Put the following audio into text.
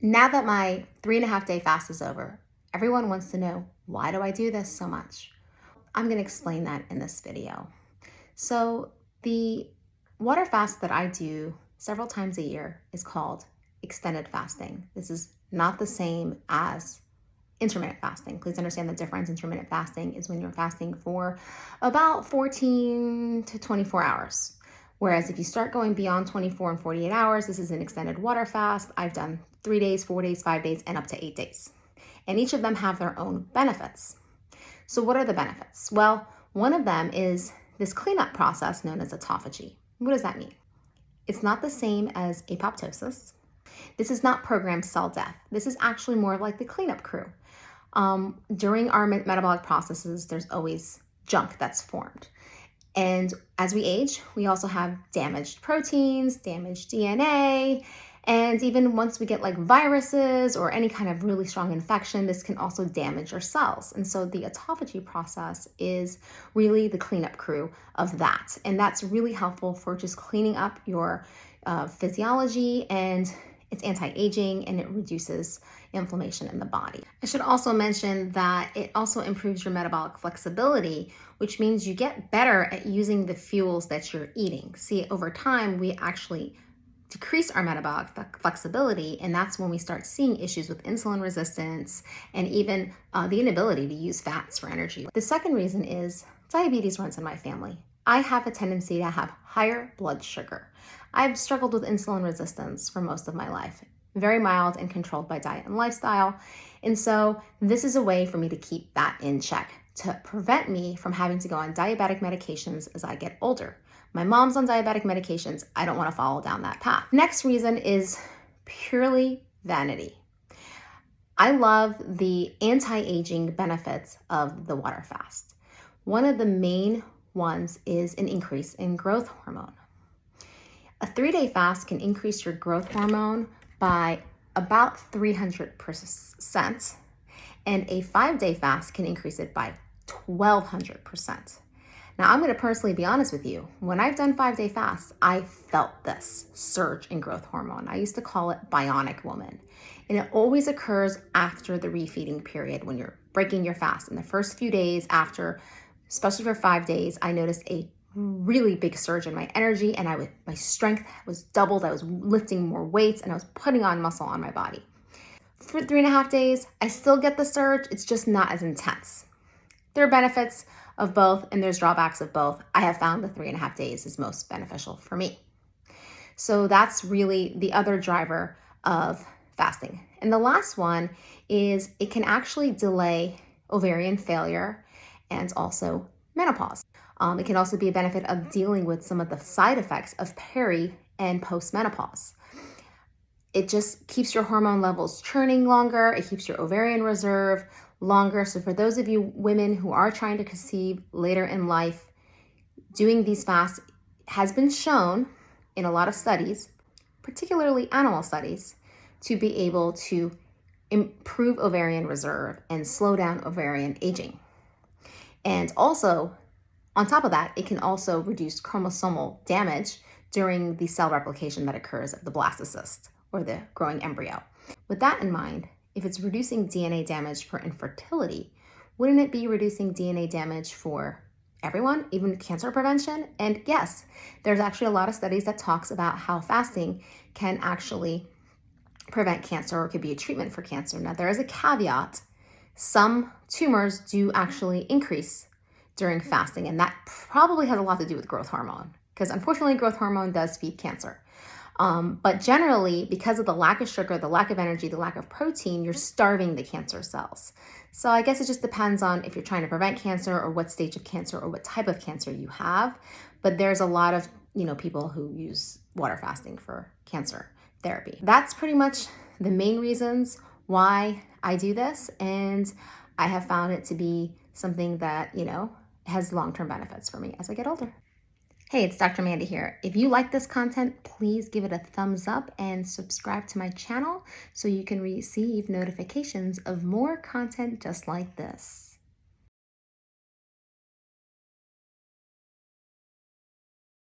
Now that my 3.5-day fast is over, everyone wants to know, why do I do this so much? I'm going to explain that in this video. So the water fast that I do several times a year is called extended fasting. This is not the same as intermittent fasting. Please understand the difference. Intermittent fasting is when you're fasting for about 14 to 24 hours. Whereas if you start going beyond 24 and 48 hours, this is an extended water fast. I've done 3 days, 4 days, 5 days, and up to 8 days. And each of them have their own benefits. So what are the benefits? Well, one of them is this cleanup process known as autophagy. What does that mean? It's not the same as apoptosis. This is not programmed cell death. This is actually more like the cleanup crew. During our metabolic processes, there's always junk that's formed. And as we age, we also have damaged proteins, damaged DNA, and even once we get like viruses or any kind of really strong infection, this can also damage our cells. And so the autophagy process is really the cleanup crew of that. And that's really helpful for just cleaning up your physiology, and it's anti-aging and it reduces inflammation in the body. I should also mention that it also improves your metabolic flexibility, which means you get better at using the fuels that you're eating. See, over time, we actually decrease our metabolic flexibility, and that's when we start seeing issues with insulin resistance and even the inability to use fats for energy. The second reason is diabetes runs in my family. I have a tendency to have higher blood sugar. I've struggled with insulin resistance for most of my life, very mild and controlled by diet and lifestyle. And so this is a way for me to keep that in check, to prevent me from having to go on diabetic medications as I get older. My mom's on diabetic medications. I don't want to follow down that path. Next reason is purely vanity. I love the anti-aging benefits of the water fast. One of the main ones is an increase in growth hormone. A 3-day fast can increase your growth hormone by about 300%, and a 5-day fast can increase it by 1,200%. Now, I'm going to personally be honest with you. When I've done 5-day fasts, I felt this surge in growth hormone. I used to call it bionic woman. And it always occurs after the refeeding period when you're breaking your fast. In the first few days after, especially for 5 days, I noticed a really big surge in my energy, and my strength was doubled. I was lifting more weights and I was putting on muscle on my body. For 3.5 days, I still get the surge. It's just not as intense. There are benefits of both and there's drawbacks of both. I have found the 3.5 days is most beneficial for me. So that's really the other driver of fasting. And the last one is it can actually delay ovarian failure and also menopause. It can also be a benefit of dealing with some of the side effects of peri and postmenopause. It just keeps your hormone levels churning longer. It keeps your ovarian reserve longer. So for those of you women who are trying to conceive later in life, doing these fasts has been shown in a lot of studies, particularly animal studies, to be able to improve ovarian reserve and slow down ovarian aging. And also, on top of that, it can also reduce chromosomal damage during the cell replication that occurs at the blastocyst or the growing embryo. With that in mind, if it's reducing DNA damage for infertility, wouldn't it be reducing DNA damage for everyone, even cancer prevention? And yes, there's actually a lot of studies that talks about how fasting can actually prevent cancer or could be a treatment for cancer. Now, there is a caveat. Some tumors do actually increase during fasting, and that probably has a lot to do with growth hormone, because unfortunately growth hormone does feed cancer. But generally, because of the lack of sugar, the lack of energy, the lack of protein, you're starving the cancer cells. So I guess it just depends on if you're trying to prevent cancer or what stage of cancer or what type of cancer you have. But there's a lot of people who use water fasting for cancer therapy. That's pretty much the main reasons why I do this, and I have found it to be something that has long-term benefits for me as I get older. Hey, it's Dr. Mandy here. If you like this content, please give it a thumbs up and subscribe to my channel so you can receive notifications of more content just like this.